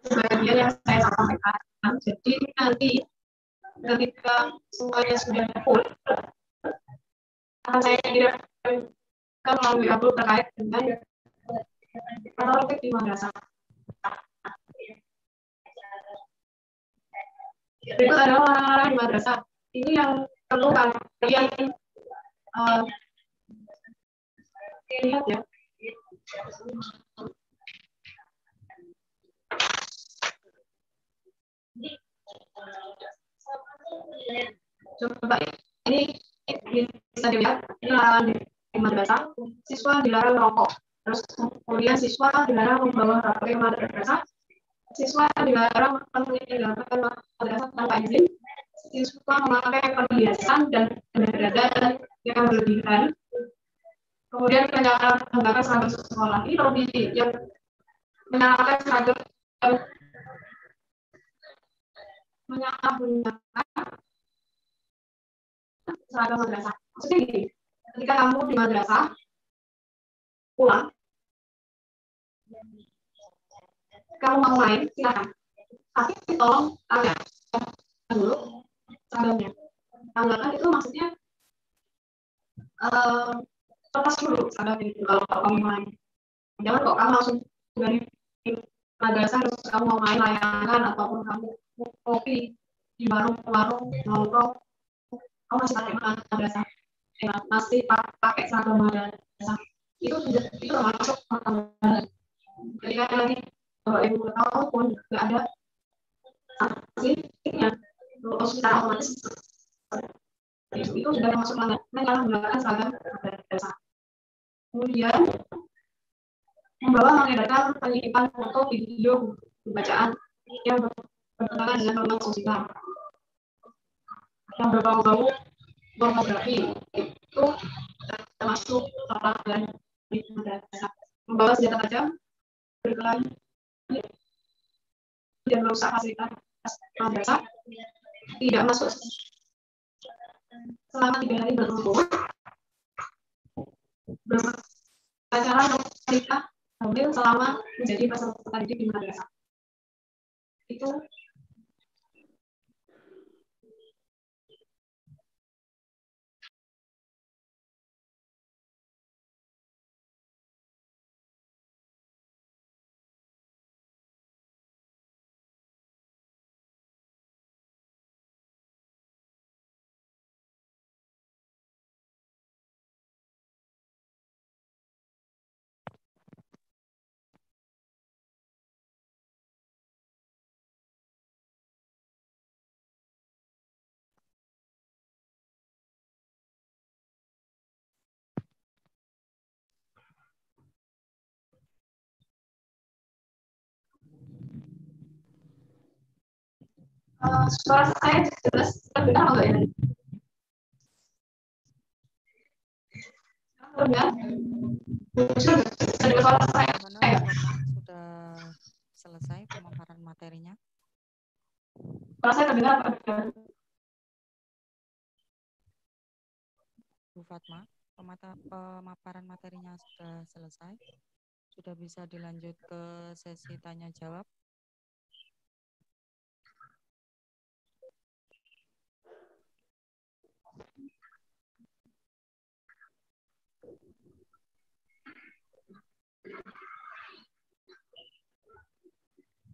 Sebagian yang saya sampaikan. Jadi nanti ketika semuanya sudah full, akan saya kirimkan melalui upload terkait dengan topik di madrasah. Berikut adalah orang-orang di madrasah. Ini yang perlu kalian lihat ya. Coba ini bisa dilihat, ini larangan di madrasah. Siswa dilarang merokok. Terus kemudian siswa dilarang membawa HP madrasah. Siswa dilarang meninggalkan madrasah tanpa izin. Siswa memakai perhiasan dan benda-benda yang berlebihan. Kemudian menyalakan seragam sekolah. Ini kalau yang menyalakan seragam menyalahgunakan seragam madrasah. Maksudnya gini, ketika kamu di madrasah pulang, kamu mau main, silakan. Tapi tolong tanya dulu seragamnya. Tanggapan itu maksudnya lepas dulu seragamnya itu kalau kamu main. Jangan kok kamu langsung dari madrasah terus kamu mau main layangan ataupun kamu kopi di warung-warung nongkrong, kamu masih pakai madrasah, masih pakai seragam madrasah, itu termasuk pelanggaran. Ketika nanti kalau ibu tahu pun nggak ada sanksinya, secara otomatis itu sudah termasuk menggunakan seragam dasar. Kemudian membawa mengedarkan penyidikan foto, video, bacaan yang bertentangan dengan norma sosial, yang berbau-bau pornografi itu termasuk pelanggaran dasar. Membawa senjata tajam, berkelahi, dan merusak fasilitas madrasah, tidak masuk selama 3 hari berturut-turut, berpacaran atau menikah hamil selama menjadi peserta didik di madrasah. Itu suara saya jelas terdengar atau enggak ya? Terdengar? Ada suara saya. Sudah selesai pemaparan materinya? Suara saya terdengar atau enggak? Bu Fatma, pemaparan materinya sudah selesai. Sudah bisa dilanjut ke sesi tanya jawab.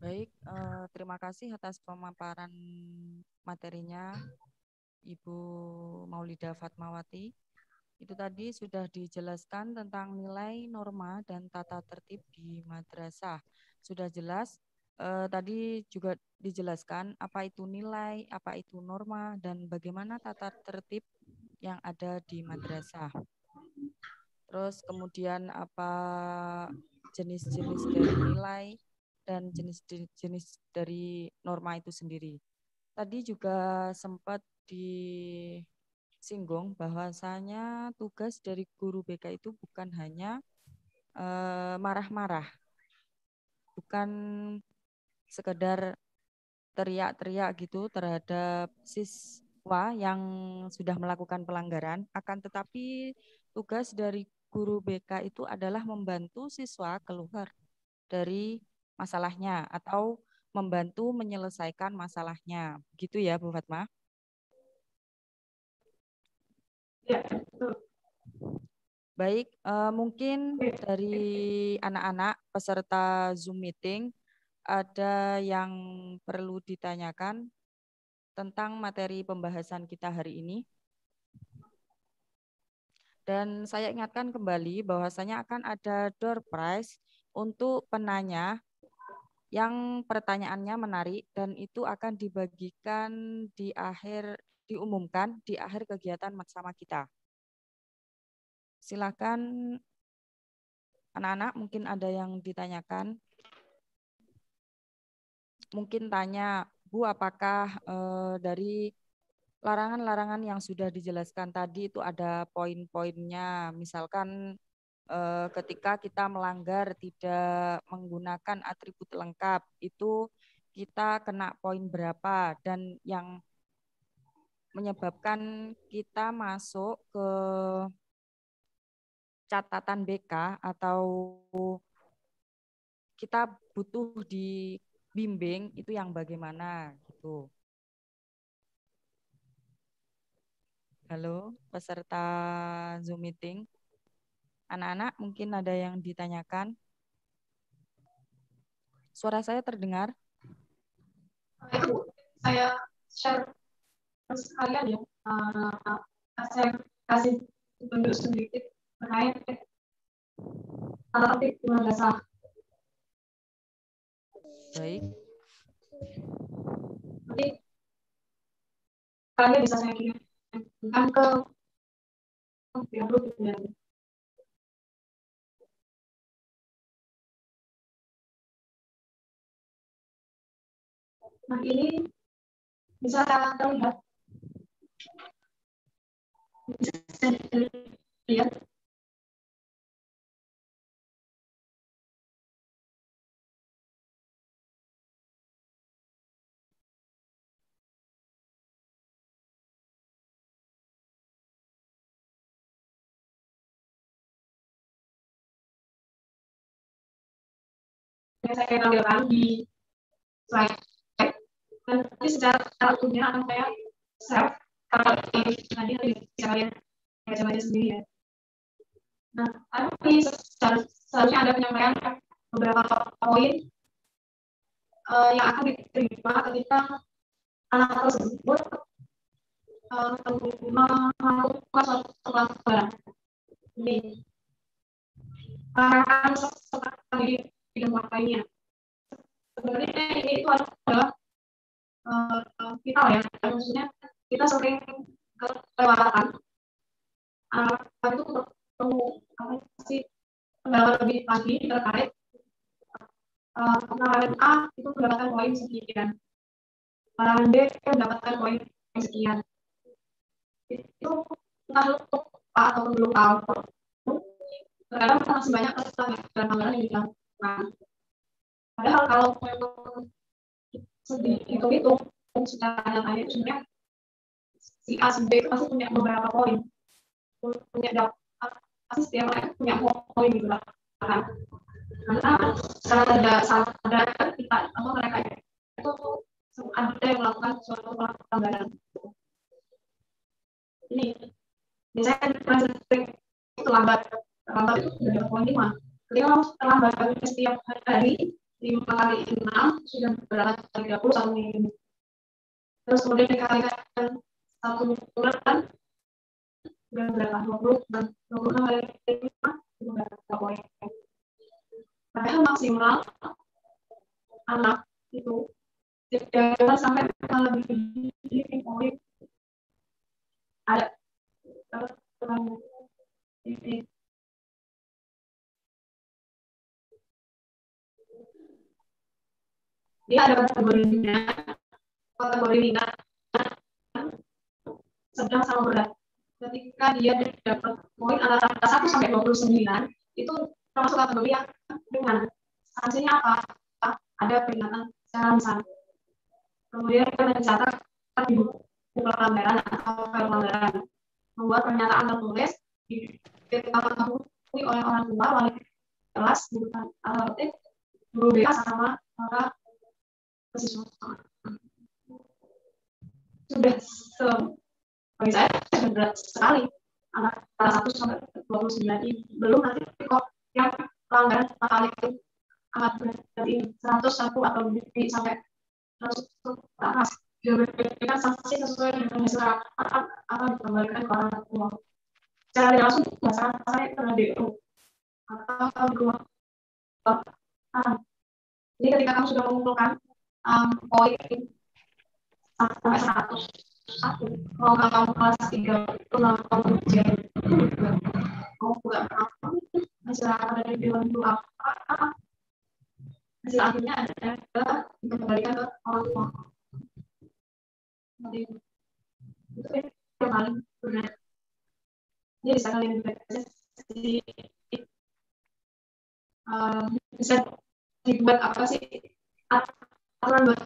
Baik, terima kasih atas pemaparan materinya Ibu Maulidah Fatmawati. Itu tadi sudah dijelaskan tentang nilai, norma, dan tata tertib di madrasah. Sudah jelas, tadi juga dijelaskan apa itu nilai, apa itu norma, dan bagaimana tata tertib yang ada di madrasah. Terus kemudian apa jenis-jenis dari nilai dan jenis-jenis dari norma itu sendiri. Tadi juga sempat disinggung bahwasanya tugas dari guru BK itu bukan hanya marah-marah, bukan sekedar teriak-teriak gitu terhadap siswa yang sudah melakukan pelanggaran, akan tetapi tugas dari guru BK itu adalah membantu siswa keluar dari masalahnya atau membantu menyelesaikan masalahnya. Gitu ya, Bu Fatma? Ya, betul. Baik, mungkin dari anak-anak peserta Zoom meeting ada yang perlu ditanyakan tentang materi pembahasan kita hari ini. Dan saya ingatkan kembali bahwasanya akan ada door prize untuk penanya yang pertanyaannya menarik dan itu akan dibagikan diumumkan di akhir kegiatan bersama kita. Silakan anak-anak, mungkin ada yang ditanyakan. Mungkin tanya, Bu, apakah dari larangan-larangan yang sudah dijelaskan tadi itu ada poin-poinnya, misalkan ketika kita melanggar tidak menggunakan atribut lengkap, itu kita kena poin berapa, dan yang menyebabkan kita masuk ke catatan BK atau kita butuh dibimbing itu yang bagaimana gitu. Halo, peserta Zoom meeting. Anak-anak mungkin ada yang ditanyakan. Suara saya terdengar? Saya share sekalian ya. Saya kasih tunjuk sedikit terkait tata tertib di madrasah. Baik. Nanti kalian bisa saya kirimkan ke pihak grup ya. Nah ini bisa terlihat, bisa dilihat. Yang saya tampilkan di slide dan nanti secara utuhnya akan saya share kalau nanti bisa kalian baca-baca sendiri ya. Nah, tapi seharusnya ada penyampaian beberapa poin yang akan diterima ketika anak tersebut melakukan suatu pelanggaran. Ini akan seperti di bidang lainnya. Sebenarnya ini itu adalah vital ya, maksudnya kita sering kelewatan itu perlu apa sih pendalaman lebih lagi terkait penalaran A itu mendapatkan poin sekian, penalaran B mendapatkan poin sekian. Itu entah lupa atau belum tahu, terkadang masih banyak pelanggaran yang dilakukan. Padahal kalau sedikit itu secara nyata itu sebenarnya si A si B itu pasti punya beberapa poin, punya pasti setiap orang punya poin gitu lah. Karena secara tidak sadar kita atau mereka itu ada yang melakukan suatu pelanggaran. Ini misalnya terlambat itu sudah poin 5. Ketika terlambat setiap hari 5 kali 6 sudah berapa 31 minggu. Terus kemudian dikalikan 1 bulan sudah berapa 20 dan 26 kali 5 sudah berapa poin. Padahal maksimal anak itu tidak sampai lebih poin ada ini. Dia ada kategorinya, kategori ringan, sedang sama berat. Ketika dia dapat poin antara 1 sampai 29, itu termasuk kategori yang ringan. Sanksinya apa? Ada peringatan secara lisan. Kemudian kita mencatat di buku pelanggaran atau pelanggaran, membuat pernyataan tertulis diketahui oleh orang tua, wali kelas, guru BK sama para siswa. Sudah bagi saya sudah berat sekali antara 1 sampai 29 ini. Belum nanti kok yang pelanggaran kali itu amat berat ini 101 atau lebih sampai 100 atas. Diberikan sanksi sesuai dengan hasil akan dikembalikan ke orang tua. Secara tidak langsung bahasa saya itu adalah DO atau di rumah. Jadi ketika kamu sudah mengumpulkan poin sampai 101, mau kamu kelas 3 itu melakukan ujian, mau buka hasil dari dewan itu apa, hasil akhirnya adalah dikembalikan ke orang tua. Jadi itu yang paling benar. Jadi bisa kalian baca, bisa dibuat apa sih aturan buat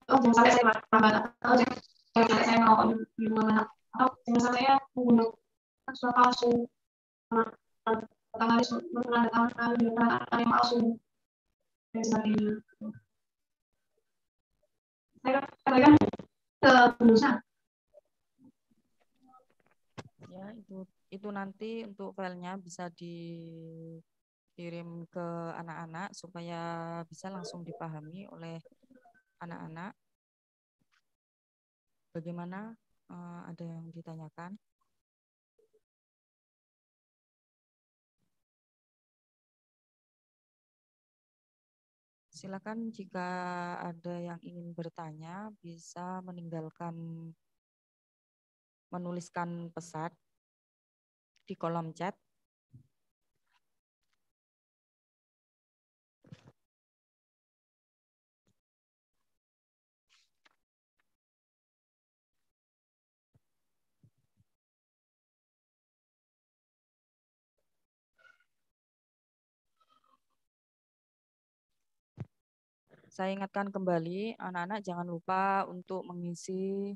jangan sampai saya lambat atau jangan sampai saya melakukan di mana atau jangan sampai saya menggunakan surat palsu menandatangani yang palsu dan sebagainya. Saya katakan ke penulisan. Ya, itu nanti untuk filenya bisa dikirim ke anak-anak supaya bisa langsung dipahami oleh anak-anak. Bagaimana? Ada yang ditanyakan? Silakan jika ada yang ingin bertanya bisa meninggalkan menuliskan pesan di kolom chat. Saya ingatkan kembali, anak-anak jangan lupa untuk mengisi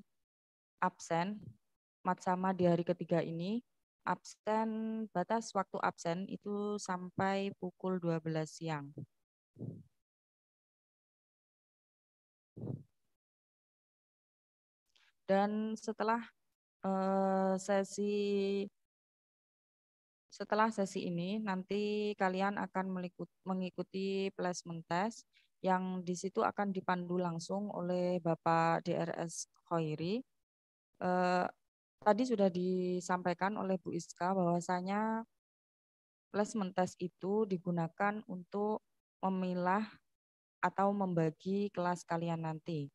absen matsama di hari ketiga ini. Absen, batas waktu absen itu sampai pukul 12 siang. Dan setelah sesi ini, nanti kalian akan mengikuti placement test yang di situ akan dipandu langsung oleh Bapak DRS Khairi. Tadi sudah disampaikan oleh Bu Iska bahwasanya placement test itu digunakan untuk memilah atau membagi kelas kalian nanti.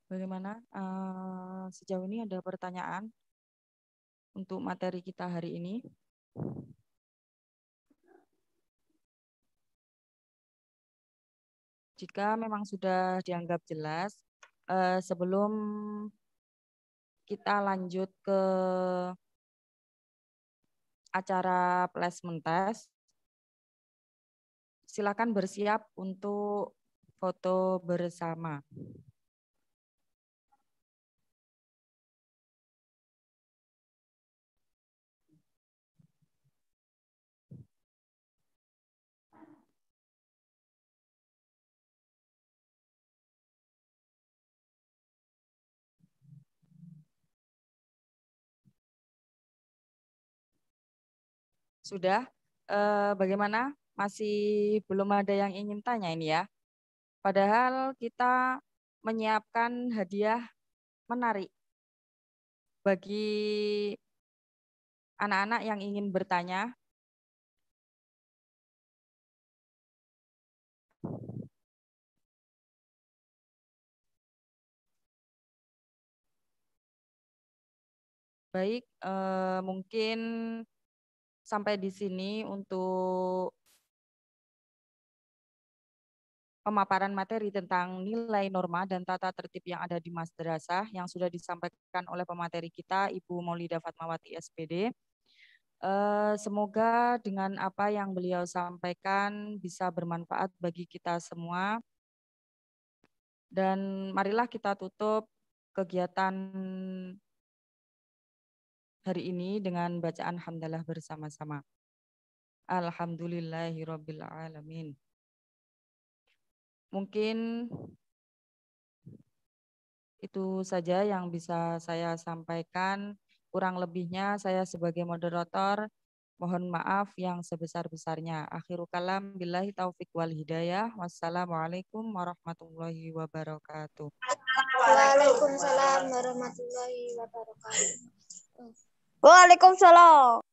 Bagaimana? Sejauh ini ada pertanyaan untuk materi kita hari ini? Jika memang sudah dianggap jelas, sebelum kita lanjut ke acara placement test, silakan bersiap untuk foto bersama. Sudah? Bagaimana? Masih belum ada yang ingin tanya ini ya? Padahal kita menyiapkan hadiah menarik bagi anak-anak yang ingin bertanya. Baik, mungkin sampai di sini untuk pemaparan materi tentang nilai norma dan tata tertib yang ada di madrasah yang sudah disampaikan oleh pemateri kita, Ibu Maulida Fatmawati SPD. Semoga dengan apa yang beliau sampaikan bisa bermanfaat bagi kita semua. Dan marilah kita tutup kegiatan hari ini dengan bacaan hamdalah bersama-sama. Alhamdulillahirabbil alamin. Mungkin itu saja yang bisa saya sampaikan. Kurang lebihnya saya sebagai moderator mohon maaf yang sebesar-besarnya. Akhirul kalam billahi taufik wal hidayah. Wassalamualaikum warahmatullahi wabarakatuh. Waalaikumsalam warahmatullahi wabarakatuh. Waalaikumsalam.